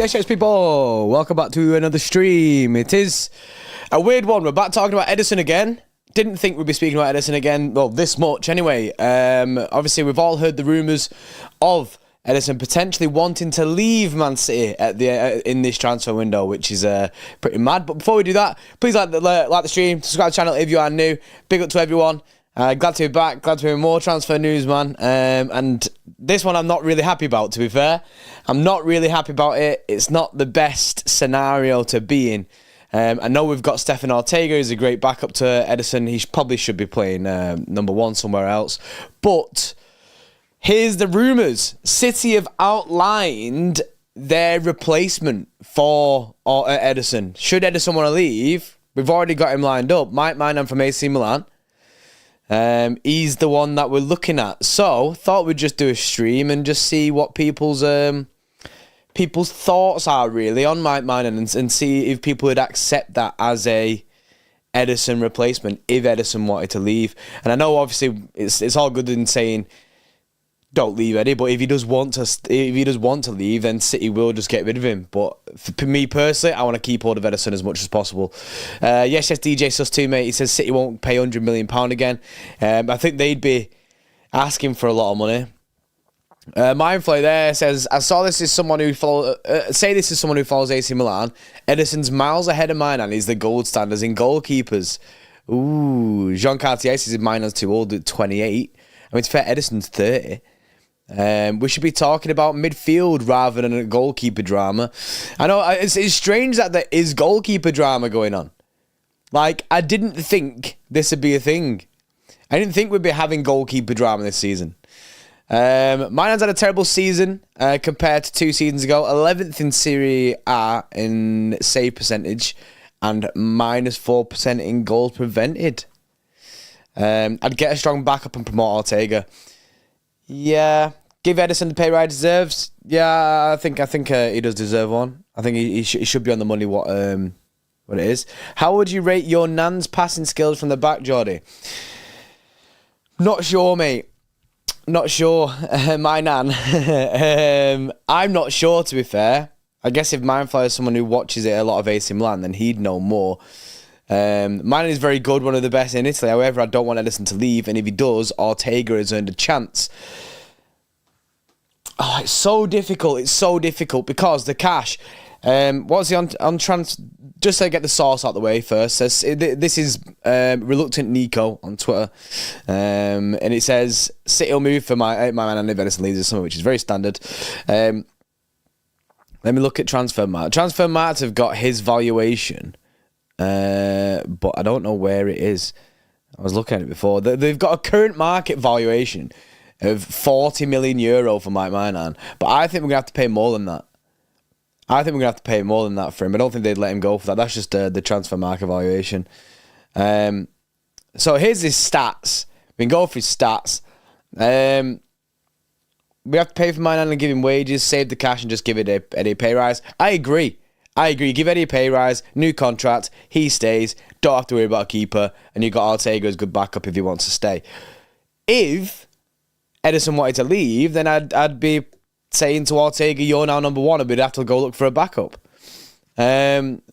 Yes, people, welcome back to another stream. It is a weird one. We're back talking about Ederson again. Didn't think we'd be speaking about Ederson again, well, this much anyway. Obviously, we've all heard the rumours of Ederson potentially wanting to leave Man City at the in this transfer window, which is pretty mad. But before we do that, please like the stream, subscribe to the channel if you are new. Big up to everyone. Glad to be back. Glad to be more transfer news, man. And this one I'm not really happy about, to be fair. I'm not really happy about it. It's not the best scenario to be in. I know we've got Stefan Ortega, who's a great backup to Ederson. He probably should be playing number one somewhere else. But here's the rumours. City have outlined their replacement for Ederson. Should Ederson want to leave, we've already got him lined up. Maignan from AC Milan. He's the one that we're looking at. So, thought we'd just do a stream and just see what people's thoughts are really on Maignan and see if people would accept that as a Ederson replacement if Ederson wanted to leave. And I know obviously it's all good in saying don't leave Eddie, but if he does want to leave, then City will just get rid of him. But for me personally, I want to keep hold of Ederson as much as possible. Yes, DJ Sus2, mate. He says City won't pay £100 million again. I think they'd be asking for a lot of money. Mindflow there says, I saw this is someone who follows. This is someone who follows AC Milan. Ederson's miles ahead of mine, and he's the gold standards in goalkeepers. Ooh, Jean Cartier says Magnan's too old at 28. I mean, it's fair. Ederson's 30. We should be talking about midfield rather than a goalkeeper drama. I know it's strange that there is goalkeeper drama going on. Like, I didn't think this would be a thing. I didn't think we'd be having goalkeeper drama this season. Magnan's had a terrible season compared to 2 seasons ago. 11th in Serie A in save percentage and -4% in goals prevented. I'd get a strong backup and promote Ortega. Yeah. Give Ederson the pay rise he deserves. Yeah, I think he does deserve one. I think he should be on the money what it is. How would you rate your Nan's passing skills from the back, Jordy? Not sure, mate. Not sure. My Nan. I'm not sure, to be fair. I guess if Mindflow is someone who watches it a lot of AC Milan, then he'd know more. Maignan is very good, one of the best in Italy. However, I don't want Ederson to leave, and if he does, Ortega has earned a chance. Oh, it's so difficult. It's so difficult because the cash. What's he on trans? Just to get the source out of the way first. Says this is Reluctant Nico on Twitter, and it says City will move for my man and if Ederson leaves this summer, which is very standard. Let me look at Transfermarkt. Transfermarkt have got his valuation, but I don't know where it is. I was looking at it before. They've got a current market valuation of €40 million for Maignan, but I think we're going to have to pay more than that. I think we're going to have to pay more than that for him. I don't think they'd let him go for that. That's just the transfer market valuation. So here's his stats. We can go for his stats. We have to pay for Maignan and give him wages, save the cash and just give Eddie a pay rise. I agree. Give Eddie a pay rise, new contract, he stays, don't have to worry about a keeper, and you got Ortega as good backup if he wants to stay. If Ederson wanted to leave, then I'd be saying to Ortega, you're now number one, and we'd have to go look for a backup. Maignan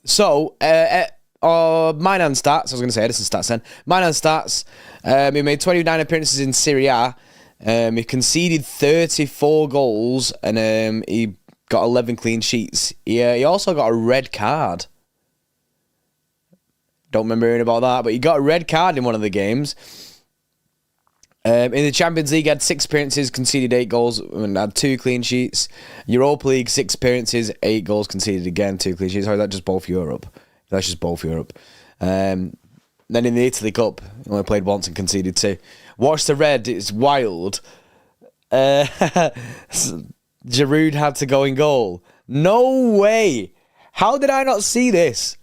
stats, I was going to say Ederson stats then. Maignan stats, he made 29 appearances in Serie A. He conceded 34 goals, and he got 11 clean sheets. He also got a red card. Don't remember hearing about that, but he got a red card in one of the games. In the Champions League, he had 6 appearances, conceded 8 goals, and had 2 clean sheets. Europa League, 6 appearances, 8 goals, conceded again, 2 clean sheets. Or is that just both Europe? That's just both Europe. Then in the Italy Cup, he only played once and conceded 2. Watch the red, it's wild. Giroud had to go in goal. No way! How did I not see this?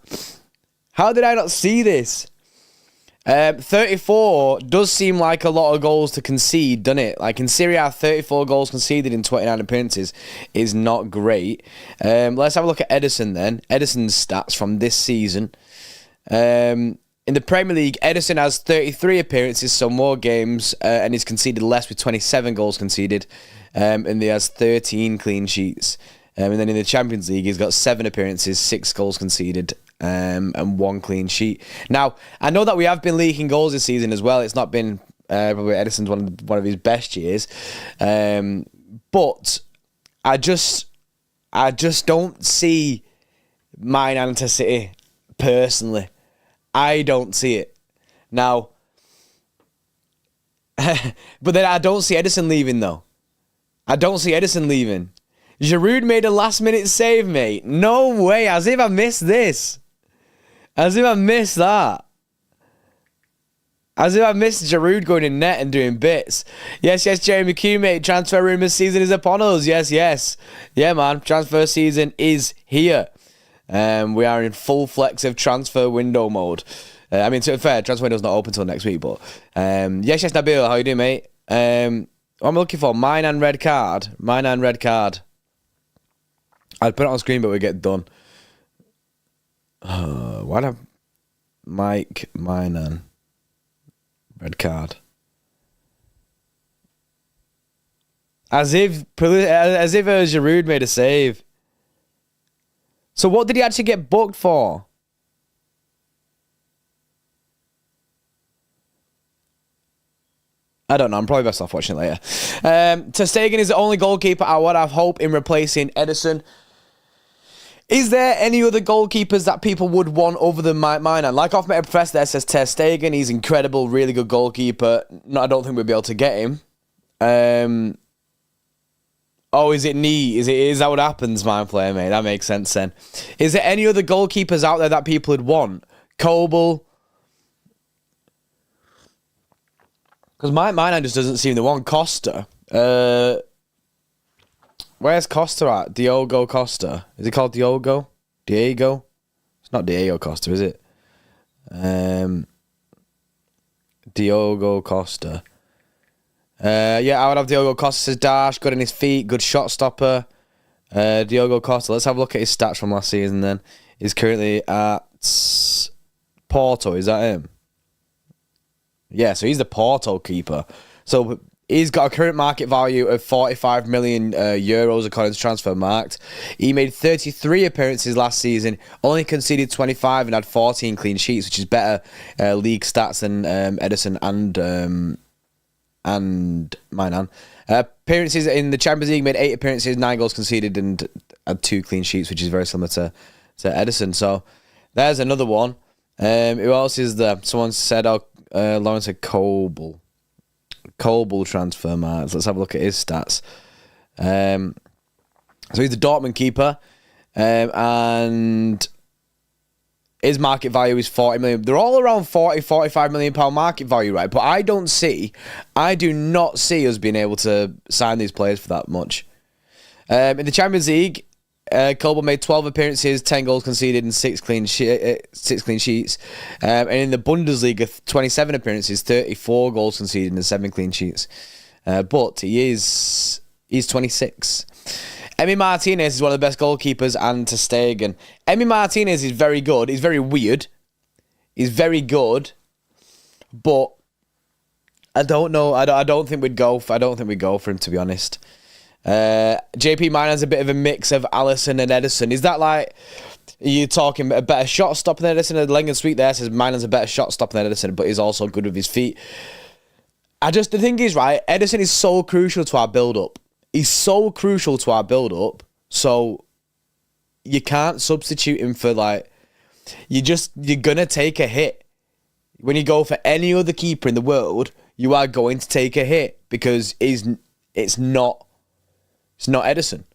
34 does seem like a lot of goals to concede, doesn't it? Like in Serie A, 34 goals conceded in 29 appearances is not great. Let's have a look at Ederson then. Ederson's stats from this season. In the Premier League, Ederson has 33 appearances, so more games, and he's conceded less with 27 goals conceded. And he has 13 clean sheets. And then in the Champions League, he's got 7 appearances, 6 goals conceded, and 1 clean sheet. Now, I know that we have been leaking goals this season as well. It's not been probably Ederson's one of his best years, but I just don't see Maignan to City personally. I don't see it now. But then I don't see Ederson leaving though. I don't see Ederson leaving. Giroud made a last-minute save, mate. No way. As if I missed this. As if I missed that. As if I missed Giroud going in net and doing bits. Yes, Jeremy Q, mate. Transfer rumour season is upon us. Yes. Yeah, man. Transfer season is here. We are in full flex of transfer window mode. I mean, to be fair, transfer window's not open until next week, but... yes, Nabil. How you doing, mate? What am I looking for? Maignan red card. Maignan red card. I'd put it on screen, but we get done. Why not Mike Maignan? Red card. As if Giroud made a save. So what did he actually get booked for? I don't know. I'm probably best off watching it later. Ter Stegen is the only goalkeeper I would have hope in replacing Ederson. Is there any other goalkeepers that people would want other than Maignan? Like off my professor there says Ter Stegen. He's incredible, really good goalkeeper. No, I don't think we'll be able to get him. Oh, is it knee? Is that what happens, my player, mate? That makes sense then. Is there any other goalkeepers out there that people would want? Coble. Because Maignan just doesn't seem the one. Costa. Where's Costa at? Diogo Costa. Is it called Diogo? Diego? It's not Diego Costa, is it? Diogo Costa. Yeah, I would have Diogo Costa. Says Dash, good in his feet, good shot stopper. Diogo Costa. Let's have a look at his stats from last season then. He's currently at Porto. Is that him? Yeah, so he's the Porto keeper. So he's got a current market value of 45 million euros according to Transfermarkt. He made 33 appearances last season, only conceded 25 and had 14 clean sheets, which is better league stats than Ederson and Maignan. Appearances in the Champions League, made 8 appearances, 9 goals conceded and had 2 clean sheets, which is very similar to Ederson. So there's another one. Who else is there? Someone said, Lawrence said Coble transfer marks. Let's have a look at his stats. So he's the Dortmund keeper, and his market value is 40 million. They're all around 45 million pound market value, right? But I do not see us being able to sign these players for that much. In the Champions League, Coble made 12 appearances, 10 goals conceded, and 6 clean sheets. And in the Bundesliga, 27 appearances, 34 goals conceded, and 7 clean sheets. But he's 26. Emi Martinez is one of the best goalkeepers, and Ter Stegen. Emi Martinez is very good. He's very weird. He's very good, but I don't know. I don't think we'd go for him, to be honest. JP Maignan a bit of a mix of Alisson and Ederson. Is that like, are you talking a better shot stopper than Ederson? The Lengen Sweet there says Magnan's a better shot stopper than Ederson, but he's also good with his feet. The thing is, right, Ederson is so crucial to our build-up. He's so crucial to our build-up, so you can't substitute him for, like, you're gonna take a hit. When you go for any other keeper in the world, you are going to take a hit because it's not Ederson.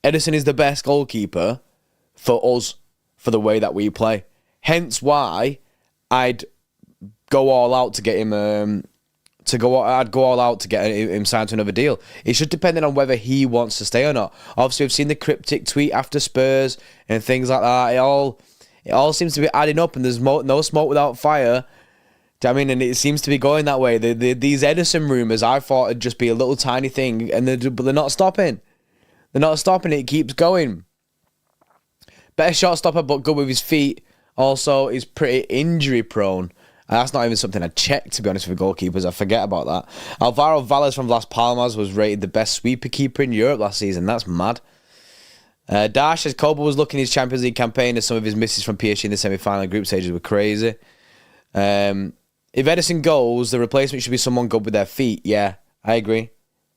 Ederson is the best goalkeeper for us, for the way that we play. Hence why I'd go all out to get him. I'd go all out to get him signed to another deal. It's just depending on whether he wants to stay or not. Obviously, we've seen the cryptic tweet after Spurs and things like that. It all seems to be adding up, and there's no smoke without fire. Do you know what I mean? And it seems to be going that way. These Ederson rumours, I thought it'd just be a little tiny thing, but they're not stopping. They're not stopping. It keeps going. Better shot stopper, but good with his feet. Also, he's pretty injury prone. That's not even something I check, to be honest, with goalkeepers. I forget about that. Alvaro Valles from Las Palmas was rated the best sweeper keeper in Europe last season. That's mad. Dash says Kobe was looking at his Champions League campaign as some of his misses from PSG in the semi-final and group stages were crazy. If Ederson goes, the replacement should be someone good with their feet. Yeah, I agree.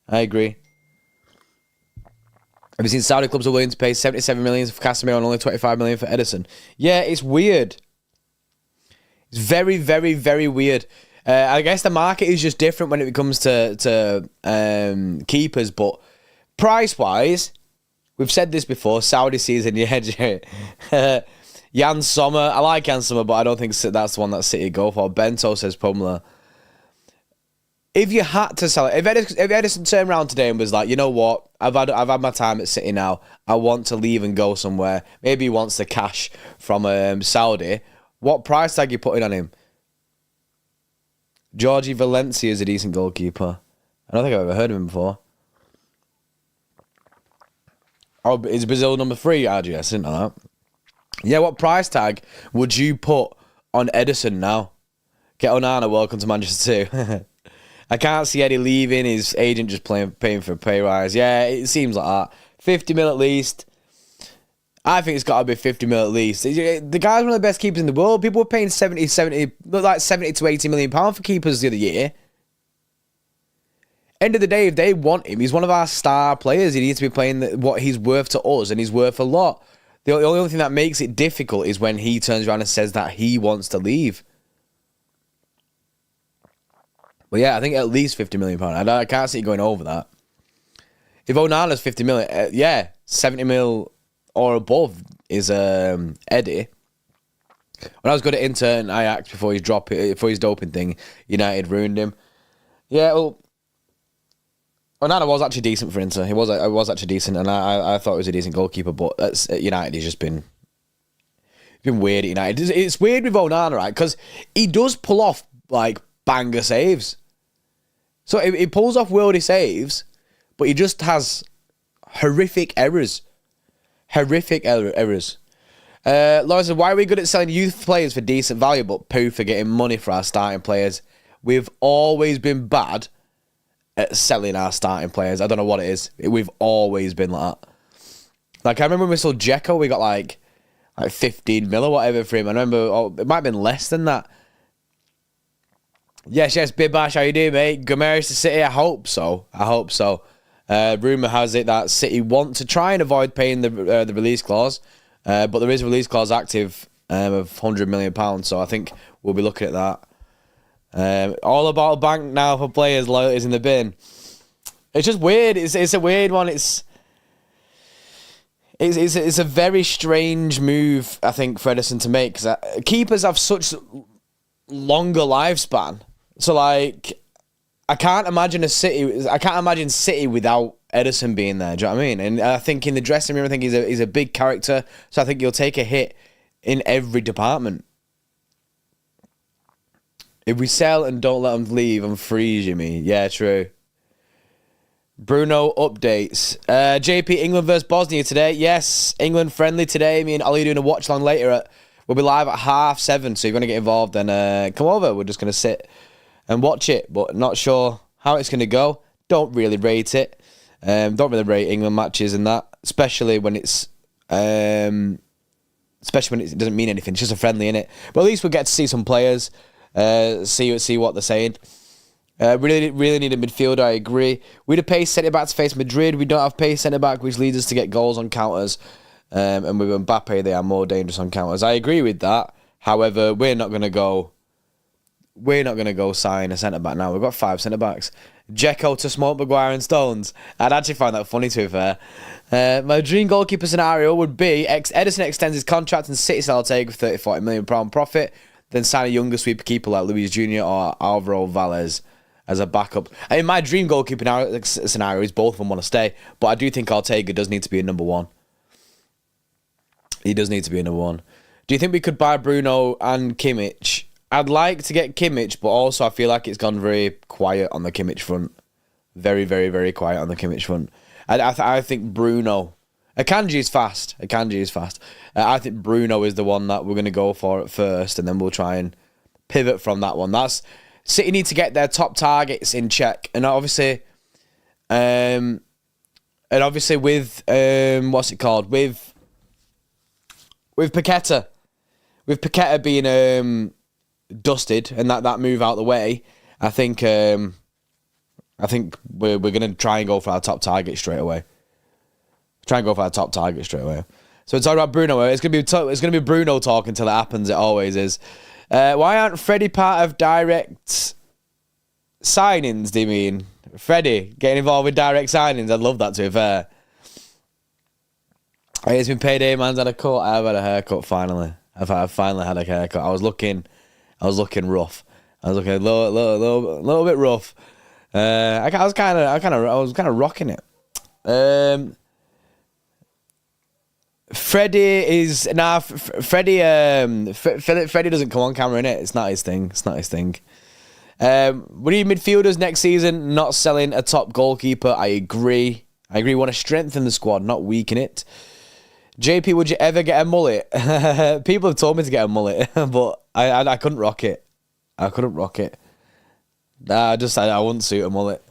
Have you seen Saudi clubs are willing to pay 77 million for Casemiro and only 25 million for Ederson? Yeah, it's weird. It's very, very, very weird. I guess the market is just different when it comes to keepers, but price-wise, we've said this before, Saudi season, yeah. Jan Sommer, I like Jan Sommer, but I don't think that's the one that City go for. Bento says Pumla. If you had to sell it, if Ederson turned around today and was like, you know what, I've had my time at City now, I want to leave and go somewhere, maybe he wants the cash from Saudi, what price tag are you putting on him? Georgie Valencia is a decent goalkeeper. I don't think I've ever heard of him before. Oh, is Brazil number 3, RGS? Didn't know that. Yeah, what price tag would you put on Ederson now? Get Onana, welcome to Manchester 2. I can't see Eddie leaving. His agent just paying for a pay rise. Yeah, it seems like that. 50 mil at least. I think it's got to be 50 mil at least. The guy's one of the best keepers in the world. People were paying 70 to 80 million pounds for keepers the other year. End of the day, if they want him, he's one of our star players. He needs to be playing what he's worth to us, and he's worth a lot. The only thing that makes it difficult is when he turns around and says that he wants to leave. But yeah, I think at least 50 million pounds. I can't see it going over that. If Onana's 50 million, yeah, 70 mil or above is Eddie. When I was good at Inter and Ajax before his doping thing, United ruined him. Yeah, well, Onana was actually decent for Inter. He was actually decent, and I thought he was a decent goalkeeper. But at United, he's just been weird at United. It's weird with Onana, right? Because he does pull off like banger saves. So he pulls off worldy saves, but he just has horrific errors. Errors. Laura said, why are we good at selling youth players for decent value, but poo for getting money for our starting players? We've always been bad at selling our starting players. I don't know what it is. We've always been like that. Like, I remember when we sold Dzeko, we got like 15 mil or whatever for him. I remember, it might have been less than that. Yes, Bibash, how you doing, mate? Gomeris to City, I hope so. Rumour has it that City want to try and avoid paying the release clause, but there is a release clause active of £100 million, so I think we'll be looking at that. All about a bank now for players, loyalties in the bin. It's just weird. It's a weird one. It's a very strange move, I think, for Ederson to make, because keepers have such longer lifespan. So, like, I can't imagine City without Ederson being there. Do you know what I mean? And I think in the dressing room, I think he's a big character. So I think he'll take a hit in every department. If we sell and don't let him leave, I'm free, Jimmy. Yeah, true. Bruno updates. JP, England versus Bosnia today. Yes, England friendly today. Me and Ollie doing a watch along later. We'll be live at 7:30. So if you want to get involved, then come over. We're just going to sit and watch it, but not sure how it's going to go. Don't really rate it. Don't really rate England matches and that, especially when it doesn't mean anything. It's just a friendly, innit? But at least we'll get to see some players, see what they're saying. Really need a midfielder, I agree. We'd have pace centre-back to face Madrid. We don't have pace centre-back, which leads us to get goals on counters. And with Mbappe, they are more dangerous on counters. I agree with that. However, we're not going to go sign a centre-back now. We've got 5 centre-backs. Dzeko to Smoke, Maguire and Stones. I'd actually find that funny, to be fair. My dream goalkeeper scenario would be Ederson extends his contract and City sell Ortega for £30-40 million profit, then sign a younger sweeper keeper like Luis Jr. or Alvaro Valles as a backup. I mean, my dream goalkeeper scenario is both of them want to stay, but I do think Ortega does need to be a number 1. He does need to be a number 1. Do you think we could buy Bruno and Kimmich? I'd like to get Kimmich, but also I feel like it's gone very quiet on the Kimmich front. Very, very, very quiet on the Kimmich front. I think Bruno... Akanji is fast. I think Bruno is the one that we're going to go for at first, and then we'll try and pivot from that one. City need to get their top targets in check. And obviously, And obviously with what's it called? With Paqueta. With Paqueta being dusted and that move out the way, I think we're gonna try and go for our top target straight away. So we're talking about Bruno. It's gonna be Bruno talking until it happens. It always is. Why aren't Freddie part of direct signings? Do you mean Freddie getting involved with direct signings? I'd love that, to be fair. It's been payday. Man's had a cut. I've had a haircut finally. I've finally had a haircut. I was looking rough. I was looking a little bit rough. I was kind of rocking it. Freddie is Freddie doesn't come on camera, innit? It's not his thing. We need midfielders next season, not selling a top goalkeeper. I agree. We want to strengthen the squad, not weaken it. JP, would you ever get a mullet? People have told me to get a mullet, but I couldn't rock it. I wouldn't suit a mullet.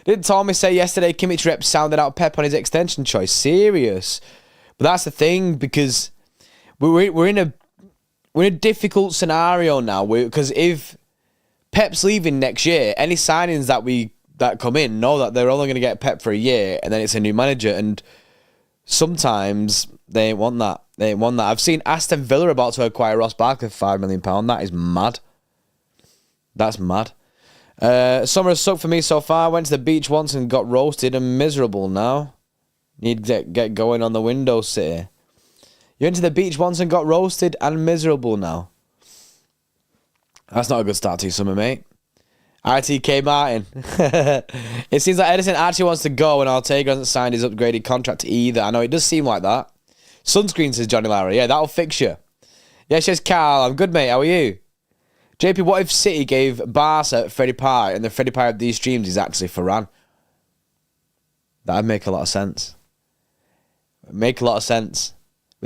Didn't Tommy say yesterday Kimmich rep sounded out Pep on his extension choice? Serious. But that's the thing, because we're in a difficult scenario now. Because if Pep's leaving next year, any signings that come in know that they're only going to get Pep for a year, and then it's a new manager. And sometimes they ain't want that. I've seen Aston Villa about to acquire Ross Barkley for £5 million. That is mad. That's mad. Summer has sucked for me so far. I went to the beach once and got roasted and miserable now. Need to get going on the window city. You went to the beach once and got roasted and miserable now. That's not a good start to your summer, mate. RTK Martin. It seems like Ederson actually wants to go and Ortega hasn't signed his upgraded contract either. I know, it does seem like that. Sunscreen, says Johnny Lara. Yeah, that'll fix you. Yes, Carl. I'm good, mate. How are you? JP, what if City gave Barca Freddie Pie and the Freddie Pie of these streams is actually Ferran? That'd make a lot of sense. With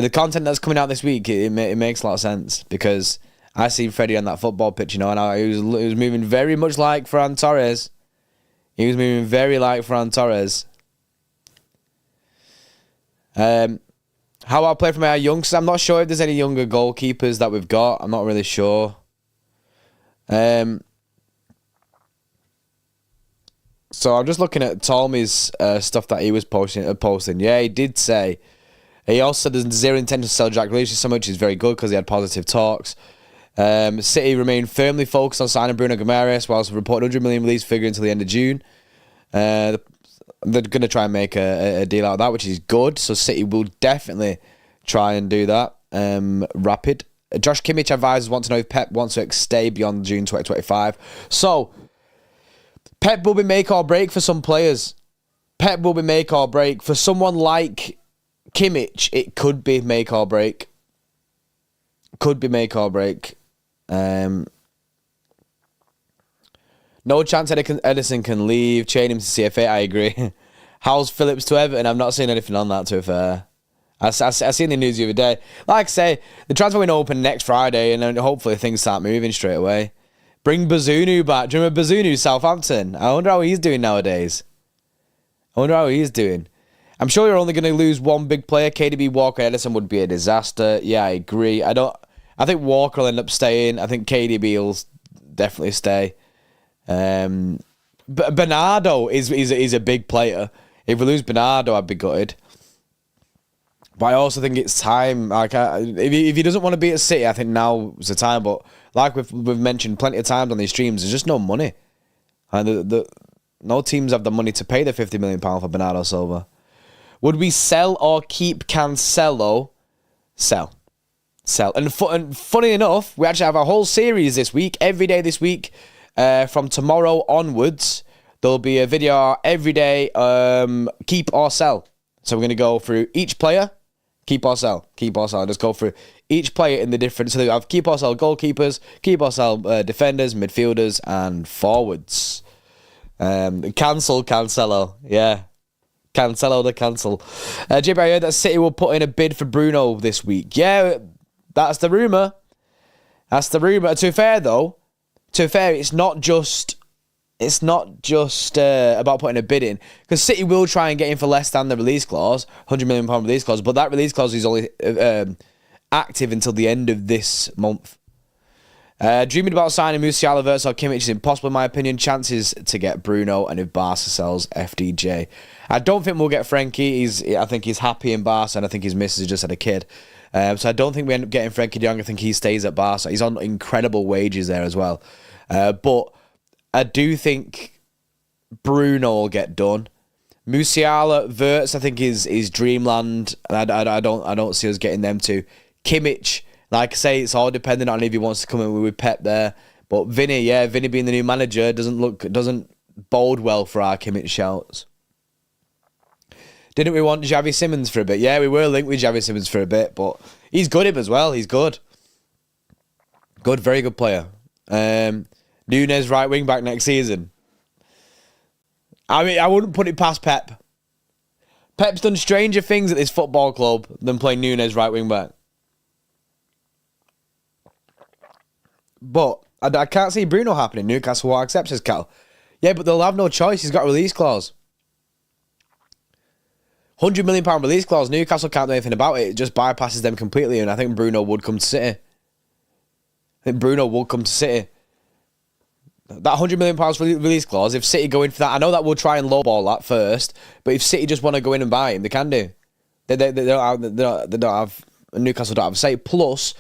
the content that's coming out this week, it makes a lot of sense, because I seen Freddie on that football pitch, and he was moving very much like Ferran Torres. How I play from our youngsters? I'm not sure if there's any younger goalkeepers that we've got. I'm not really sure. So I'm just looking at Tolmy's stuff that he was posting. Yeah, he did say. He also said there's zero intention to sell Jack Grealish so much. He's very good because he had positive talks. City remain firmly focused on signing Bruno Guimaraes, whilst reporting 100 million release figure until the end of June. They're going to try and make a deal out of that, which is good. So City will definitely try and do that. Rapid. Josh Kimmich advisors want to know if Pep wants to stay beyond June 2025. So, Pep will be make or break for some players. For someone like Kimmich, it could be make or break. No chance Ederson can leave. Chain him to CFA, I agree. How's Phillips to Everton? I've not seen anything on that, to be fair. I seen the news the other day. Like I say, the transfer window open next Friday, and then hopefully things start moving straight away. Bring Bazunu back. Do you remember Bazunu, Southampton? I wonder how he's doing nowadays. I'm sure you're only going to lose one big player. KDB, Walker, Ederson would be a disaster. Yeah, I agree. I think Walker will end up staying. I think KDB will definitely stay. But Bernardo is a big player. If we lose Bernardo, I'd be gutted. But I also think it's time. Like, if he doesn't want to be at City, I think now is the time. But like we've mentioned plenty of times on these streams, there's just no money. And no teams have the money to pay the £50 million for Bernardo Silva. Would we sell or keep Cancelo? Sell. And funny enough, we actually have a whole series this week, every day this week, from tomorrow onwards. There'll be a video every day, keep or sell. So we're going to go through each player, keep or sell. Just go through each player in the different... So we have keep or sell goalkeepers, keep or sell defenders, midfielders, and forwards. Cancelo. Yeah. Cancelo the cancel. JB, I heard that City will put in a bid for Bruno this week. Yeah, that's the rumour. To be fair, it's not just it's not just about putting a bid in, because City will try and get in for less than the release clause, £100 million release clause, but that release clause is only active until the end of this month. Dreaming about signing Musiala versus Kimmich is impossible in my opinion. Chances to get Bruno, and if Barca sells FDJ. I don't think we'll get Frenkie. I think he's happy in Barca, and I think his missus just had a kid. So I don't think we end up getting Frenkie de Jong. I think he stays at Barca. He's on incredible wages there as well. But I do think Bruno will get done. Musiala, Wirtz, I think is dreamland, and I don't see us getting them too. Kimmich, like I say, it's all dependent on if he wants to come in with Pep there. But Vinny being the new manager doesn't bode well for our Kimmich shouts. Didn't we want Xavi Simons for a bit? Yeah, we were linked with Xavi Simons for a bit, but he's good as well. He's good. Good, very good player. Nunes right wing back next season. I mean, I wouldn't put it past Pep. Pep's done stranger things at this football club than playing Nunes right wing back. But I can't see Bruno happening. Newcastle will accept his Cal. Yeah, but they'll have no choice. He's got a release clause. £100 million release clause. Newcastle can't do anything about it. It just bypasses them completely, and I think Bruno would come to City. That £100 million release clause, if City go in for that, I know that we'll try and lowball that first, but if City just want to go in and buy him, they can do. They don't have Newcastle don't have a say. Plus,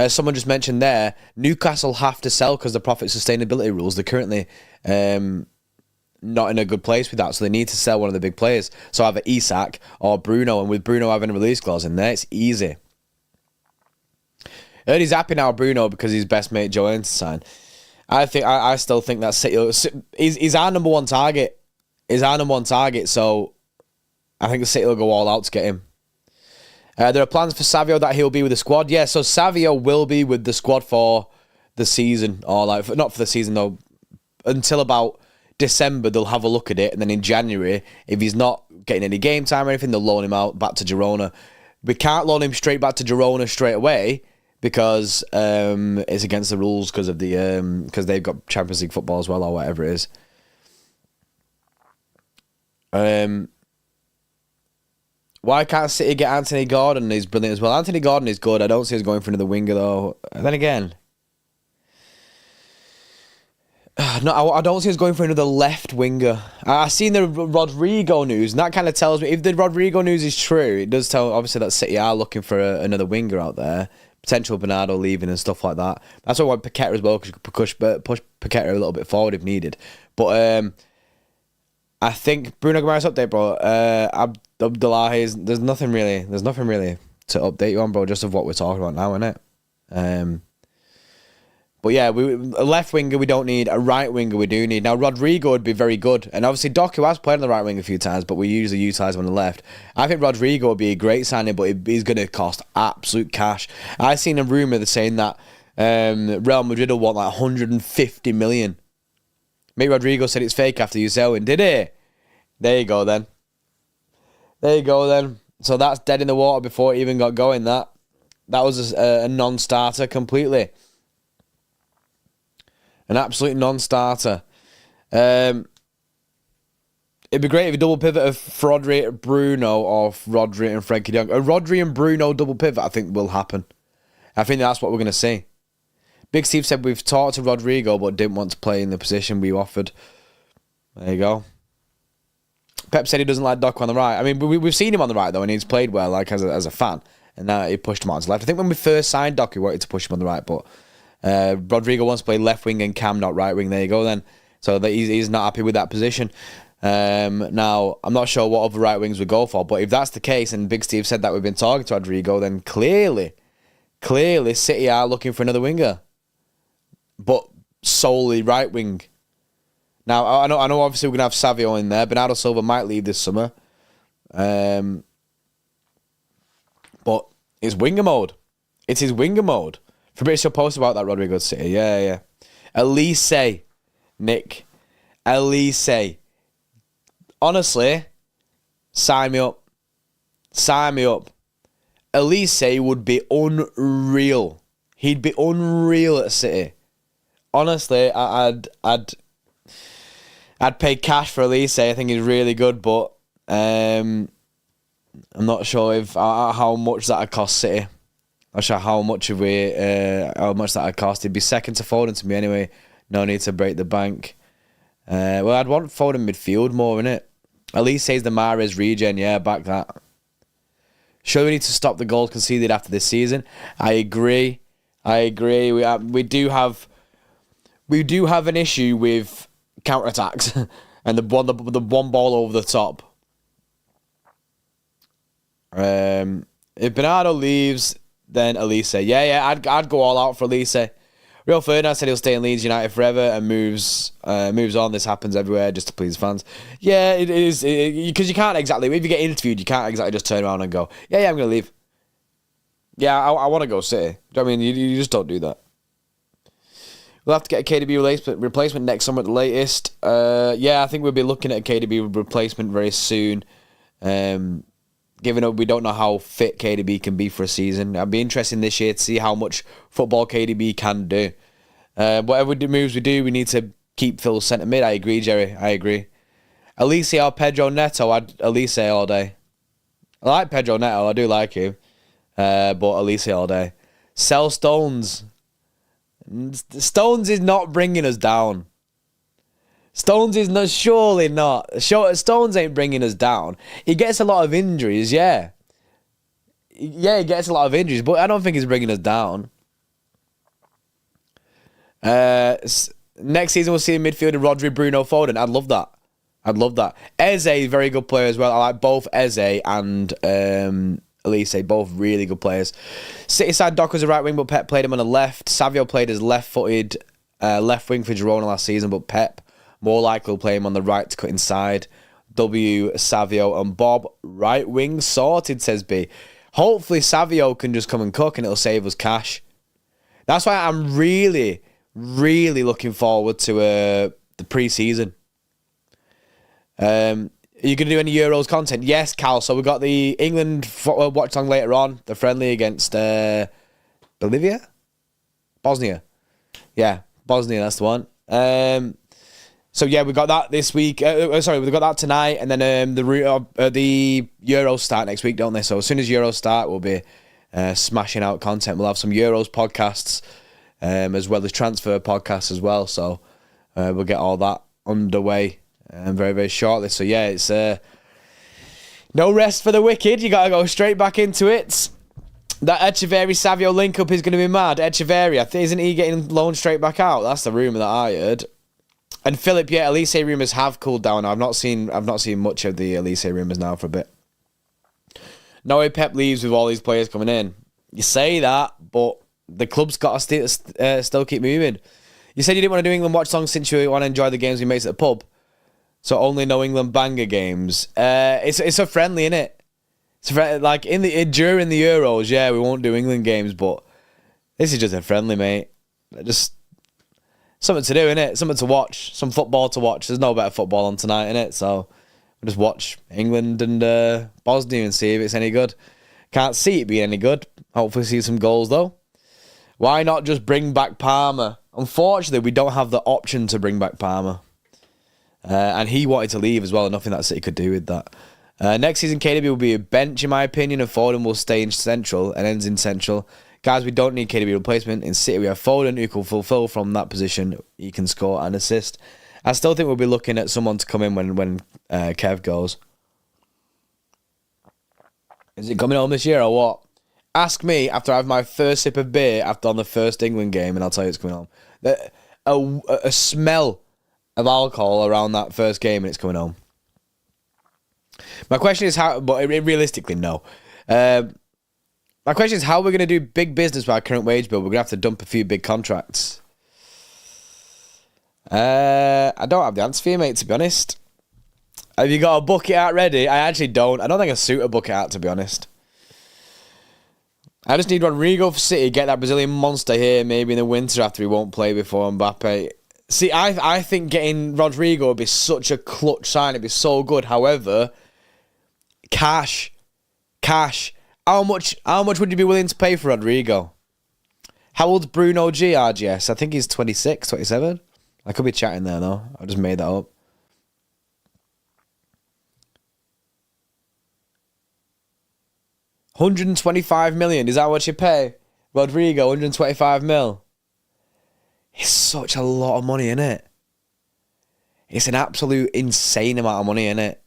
someone just mentioned there, Newcastle have to sell because the profit sustainability rules. They're currently not in a good place with that, so they need to sell one of the big players. So either Isak or Bruno, and with Bruno having a release clause in there, it's easy. And he's happy now, Bruno, because his best mate Joe signed. I still think that City is our number one target. So I think City will go all out to get him. There are plans for Savio that he'll be with the squad. Yeah, so Savio will be with the squad for the season, or not for the season though, until about December. They'll have a look at it, and then in January, if he's not getting any game time or anything, they'll loan him out back to Girona. We can't loan him straight back to Girona straight away because it's against the rules because they've got Champions League football as well, or whatever it is. Why can't City get Anthony Gordon? He's brilliant as well. Anthony Gordon is good. I don't see us going for another winger though. And then again, no, I don't see us going for another left winger. I've seen the Rodrigo news, and that kind of tells me, if the Rodrigo news is true, it does tell obviously that City are looking for another winger out there. Potential Bernardo leaving and stuff like that. That's why I want Paqueta as well, because you could push Paqueta a little bit forward if needed. But I think Bruno Guimaraes update, bro. Abdullahi there's nothing really to update you on, bro. Just of what we're talking about now, innit? But yeah, a left winger we don't need. A right winger we do need. Now Rodrigo would be very good, and obviously Doku has played on the right wing a few times, but we usually utilise him on the left. I think Rodrigo would be a great signing, but he's going to cost absolute cash. I've seen a rumour saying that Real Madrid will want like 150 million. Mate, Rodrigo said it's fake after you selling, did he? There you go then. So that's dead in the water before it even got going. That was a non-starter completely. An absolute non-starter. It'd be great if a double pivot of Rodri, Bruno, or Rodri and Frenkie de Jong. A Rodri and Bruno double pivot, I think, will happen. I think that's what we're going to see. Big Steve said we've talked to Rodrigo but didn't want to play in the position we offered. There you go. Pep said he doesn't like Doku on the right. I mean, we've seen him on the right, though, and he's played well, like as a fan. And now he pushed him out to the left. I think when we first signed Doku, we wanted to push him on the right, but Rodrigo wants to play left wing and Cam not right wing. There you go then. So that he's not happy with that position. Now, I'm not sure what other right wings we go for, but if that's the case, and Big Steve said that we've been talking to Rodrigo, then clearly City are looking for another winger. But solely right wing. Now, I know obviously we're going to have Savio in there. Bernardo Silva might leave this summer. But it's winger mode. It's his winger mode. Fabrizio posted about that Rodrigo City. Yeah. Elise, Nick. Elise. Honestly, sign me up. Elise would be unreal. He'd be unreal at City. Honestly, I'd I'd pay cash for Elise. I think he's really good, but I'm not sure if how much that would cost City. Not sure how much that would cost. He'd be second to Foden to me anyway. No need to break the bank. Well, I'd want Foden midfield more, innit? Elise says the Mahrez regen. Yeah, back that. Sure, we need to stop the goals conceded after this season. I agree. We do have an issue with counter-attacks and the one ball over the top. If Bernardo leaves, then Elise. Yeah, I'd go all out for Elise. Rio Ferdinand said he'll stay in Leeds United forever and moves on. This happens everywhere just to please fans. Yeah, it is, because you can't exactly, if you get interviewed, you can't exactly just turn around and go, yeah, I'm going to leave. Yeah, I want to go City. Do you know what I mean? You just don't do that. We'll have to get a KDB replacement next summer at the latest. Yeah, I think we'll be looking at a KDB replacement very soon. Given up, we don't know how fit KDB can be for a season. I'd be interested this year to see how much football KDB can do. Whatever moves we do, we need to keep Phil centre mid. I agree, Jerry. I agree. Elise or Pedro Neto? I'd Elise all day. I like Pedro Neto. I do like him. But Elise all day. Sell Stones. Stones is not bringing us down. Stones is not, surely not. Stones ain't bringing us down. He gets a lot of injuries, yeah. Yeah, he gets a lot of injuries, but I don't think he's bringing us down. Next season we'll see a midfielder Rodri, Bruno, Foden. I'd love that. Eze, very good player as well. I like both Eze and Elise, both really good players. City side Doc was a right wing, but Pep played him on the left. Savio played as left-footed left wing for Girona last season, but Pep more likely will play him on the right to cut inside. W, Savio and Bob. Right wing sorted, says B. Hopefully Savio can just come and cook and it'll save us cash. That's why I'm really, really looking forward to the pre-season. Are you going to do any Euros content? Yes, Cal. So we've got the England watch along later on. The friendly against Bolivia? Bosnia. Yeah, Bosnia, that's the one. So yeah, we got that this week. Sorry, we got that tonight, and then the Euros start next week, don't they? So as soon as Euros start, we'll be smashing out content. We'll have some Euros podcasts, as well as transfer podcasts as well. So we'll get all that underway very, very shortly. So yeah, it's no rest for the wicked. You got to go straight back into it. That Echeverri-Savio link-up is going to be mad. Echeverri, isn't he getting loaned straight back out? That's the rumour that I heard. And Philip, yeah, Elise rumours have cooled down. I've not seen much of the Elise rumours now for a bit. No way Pep leaves with all these players coming in. You say that, but the club's got to still keep moving. You said you didn't want to do England watch songs since you want to enjoy the games we make at the pub. So only no England banger games. It's a friendly, innit? It's like during the Euros, yeah, we won't do England games, but this is just a friendly, mate. Just something to do, innit? Something to watch. Some football to watch. There's no better football on tonight, innit? So we'll just watch England and Bosnia and see if it's any good. Can't see it being any good. Hopefully see some goals, though. Why not just bring back Palmer? Unfortunately, we don't have the option to bring back Palmer. And he wanted to leave as well, and nothing that City could do with that. Next season, KDB will be a bench, in my opinion, and Foden will stay in central and ends in central. Guys, we don't need KDB replacement. In City, we have Foden who can fulfill from that position. He can score and assist. I still think we'll be looking at someone to come in when Kev goes. Is it coming home this year or what? Ask me after I have my first sip of beer on the first England game, and I'll tell you it's coming home. A smell of alcohol around that first game, and it's coming home. My question is how, but realistically, no. My question is how we're going to do big business with our current wage bill. We're going to have to dump a few big contracts. I don't have the answer for you, mate, to be honest. Have you got a bucket out ready? I actually don't. I don't think I suit a bucket out, to be honest. I just need Rodrigo for City, get that Brazilian monster here maybe in the winter after he won't play before Mbappe. See, I think getting Rodrigo would be such a clutch sign. It'd be so good. However, cash. How much would you be willing to pay for Rodrigo? How old's Bruno G, RGS? I think he's 26, 27. I could be chatting there, though. I just made that up. 125 million. Is that what you pay? Rodrigo, 125 mil. It's such a lot of money, isn't it? It's an absolute insane amount of money, isn't it?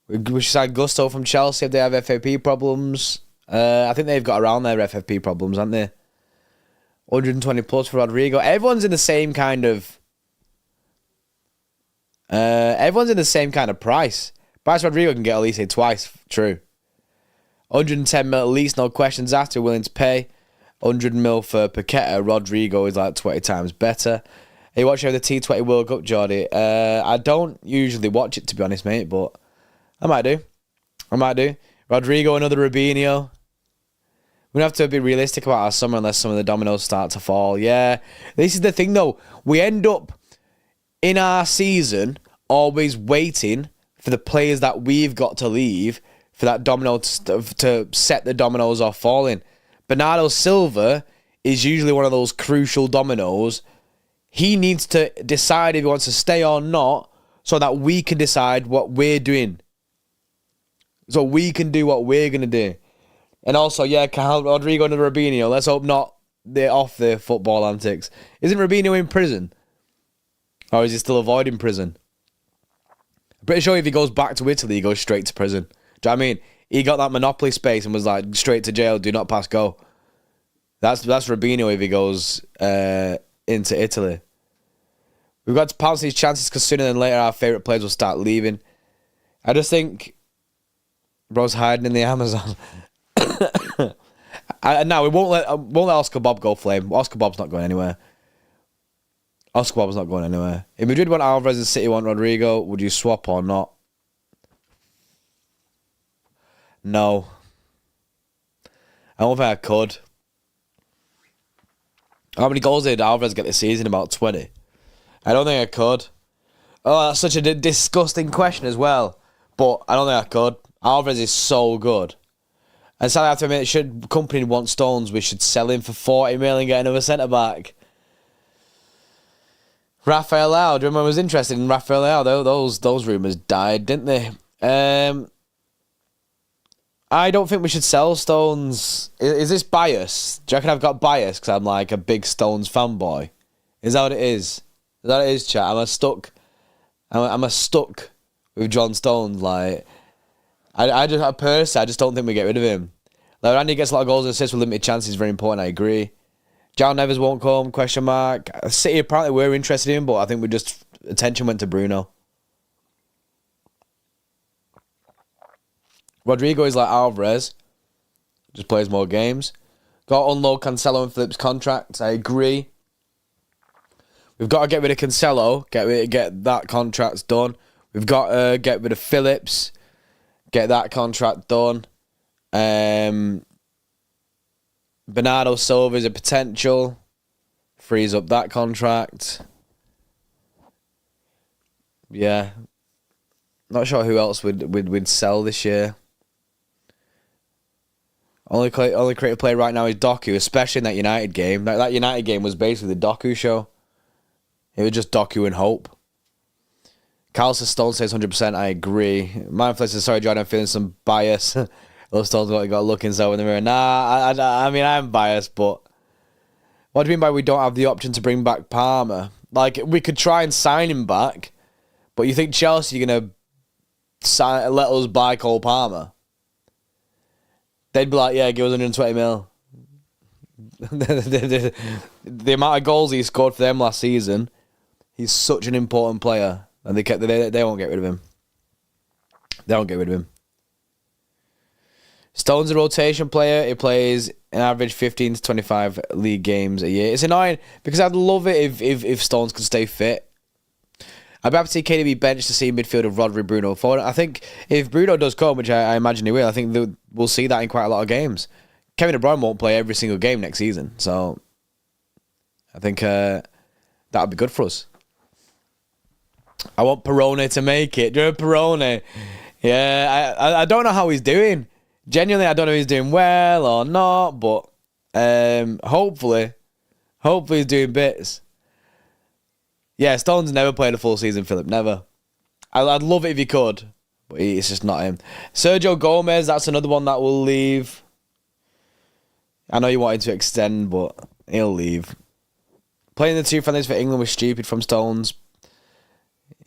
We should sign Gusto from Chelsea if they have FFP problems. I think they've got around their FFP problems, haven't they? 120 plus for Rodrigo. Everyone's in the same kind of... everyone's in the same kind of price. Bryce Rodrigo can get Elise twice. True. 110 mil at least, no questions asked. We're willing to pay. 100 mil for Paqueta. Rodrigo is like 20 times better. Are you watching the T20 World Cup, Jordy? I don't usually watch it, to be honest, mate, but I might do. Rodrigo, another Rubinho. We have to be realistic about our summer unless some of the dominoes start to fall. Yeah, this is the thing, though. We end up in our season always waiting for the players that we've got to leave for that domino to set the dominoes off falling. Bernardo Silva is usually one of those crucial dominoes. He needs to decide if he wants to stay or not so that we can decide what we're doing. So we can do what we're going to do. And also, yeah, Rodrigo and Rubinho. Let's hope not they're off their football antics. Isn't Rubinho in prison? Or is he still avoiding prison? I'm pretty sure if he goes back to Italy, he goes straight to prison. Do you know what I mean? He got that monopoly space and was like, straight to jail, do not pass go. That's Rubinho if he goes into Italy. We've got to pounce these chances because sooner than later our favourite players will start leaving. I just think bro's hiding in the Amazon. No, we won't let Oscar Bob go flame. Oscar Bob's not going anywhere. Oscar Bob's not going anywhere. If Madrid want Alvarez and City want Rodrigo, would you swap or not? No. I don't think I could. How many goals did Alvarez get this season? About 20. I don't think I could. Oh, that's such a disgusting question as well. But I don't think I could. Alvarez is so good. And sadly, I have to admit, should company want Stones, we should sell him for 40 million and get another centre-back. Rafael Leao. Do you remember I was interested in Rafael Leao? Those rumours died, didn't they? I don't think we should sell Stones. Is this bias? Do you reckon I've got bias because I'm like a big Stones fanboy? Is that what it is? Is that what it is, chat? I'm a stuck with John Stones. Like, I just don't think we get rid of him. Like, Randy gets a lot of goals and assists with limited chances. Very important. I agree. John Nevers won't come? Question mark. City apparently were interested in him, but I think attention went to Bruno. Rodrigo is like Alvarez. Just plays more games. Got to unload Cancelo and Phillips' contracts. I agree. We've got to get rid of Cancelo. Get that contract done. We've got to get rid of Phillips. Get that contract done. Bernardo Silva is a potential. Frees up that contract. Yeah. Not sure who else we'd sell this year. Only creative player right now is Doku, especially in that United game. That United game was basically the Doku show. It was just Doku and hope. Carlson Stone says 100%. I agree. Mindfulness says, sorry, Jordan, I'm feeling some bias. Those Stones got looking so in the mirror. Nah, I mean, I'm biased, but what do you mean by we don't have the option to bring back Palmer? Like, we could try and sign him back, but you think Chelsea are going to let us buy Cole Palmer? They'd be like, yeah, give us 120 mil. The amount of goals he scored for them last season, he's such an important player. And they won't get rid of him. They won't get rid of him. Stone's a rotation player. He plays an average 15 to 25 league games a year. It's annoying because I'd love it if Stones could stay fit. I'd be happy to see KDB bench to see midfield of Rodri, Bruno, Foden. I think if Bruno does come, which I imagine he will, I think we'll see that in quite a lot of games. Kevin De Bruyne won't play every single game next season, so I think that would be good for us. I want Perone to make it. Do you know Perone? Yeah, I don't know how he's doing. Genuinely, I don't know if he's doing well or not, but hopefully he's doing bits. Yeah, Stone's never played a full season, Philip. Never. I'd love it if he could, but it's just not him. Sergio Gomez, that's another one that will leave. I know you wanted to extend, but he'll leave. Playing the 2 friendlies for England was stupid from Stones.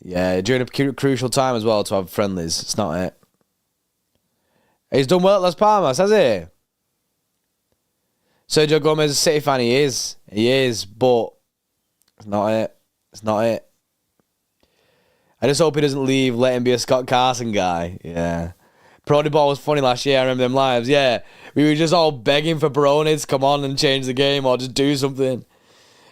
Yeah, during a crucial time as well to have friendlies. It's not it. He's done well at Las Palmas, has he? Sergio Gomez is a City fan. He is, but it's not it. It's not it. I just hope he doesn't leave. Let him be a Scott Carson guy. Yeah. Peroni ball was funny last year. I remember them lives. Yeah, we were just all begging for Peroni to come on and change the game or just do something.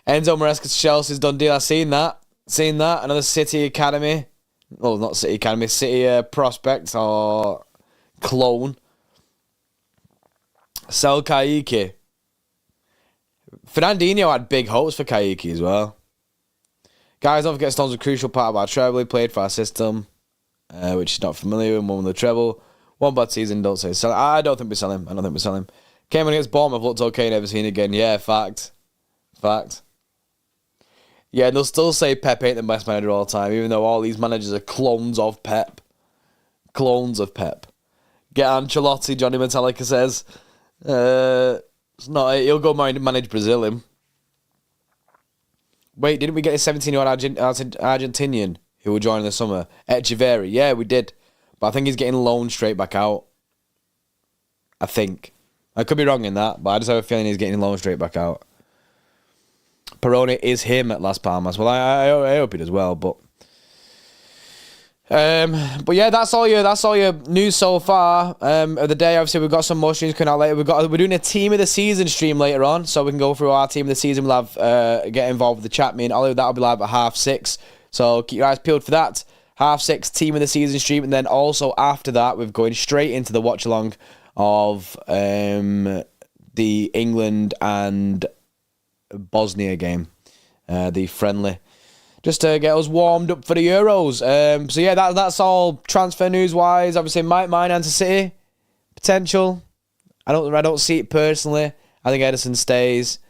Enzo Maresca's Chelsea's done deal. I've seen that. Another City Academy. Well, not City Academy. City prospect or clone. Sell Kaiki. Fernandinho had big hopes for Kaiki as well. Guys, don't forget Stones was a crucial part of our treble. He played for our system, which he's not familiar with. Won the treble. One bad season, don't say sell. I don't think we sell him. Came on against Bournemouth, looked okay, never seen again. Yeah, fact. Yeah, they'll still say Pep ain't the best manager of all time, even though all these managers are clones of Pep. Get Ancelotti, Johnny Metallica says. It's not. He'll go manage Brazil, him. Wait, didn't we get a 17-year-old Argentinian who will join in the summer? Echeverri. Yeah, we did. But I think he's getting loaned straight back out. I think. I could be wrong in that, but I just have a feeling he's getting loaned straight back out. Peroni is him at Las Palmas. Well, I hope he does well, but yeah, that's all your news so far of the day. Obviously, we've got some more streams coming out later. We're doing a team of the season stream later on, so we can go through our team of the season. We'll have get involved with the chat. Me and Ollie, that'll be live at 6:30. So keep your eyes peeled for that. 6:30 team of the season stream, and then also after that, we're going straight into the watch along of the England and Bosnia game, the friendly, just to get us warmed up for the Euros. So yeah, that's all transfer news wise. Obviously, Maignan to City potential. I don't see it personally. I think Ederson stays.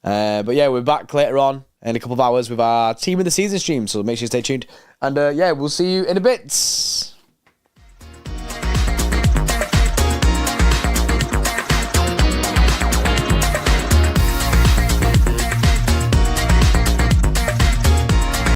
But yeah, we're back later on in a couple of hours with our team of the season stream. So make sure you stay tuned. And yeah, we'll see you in a bit.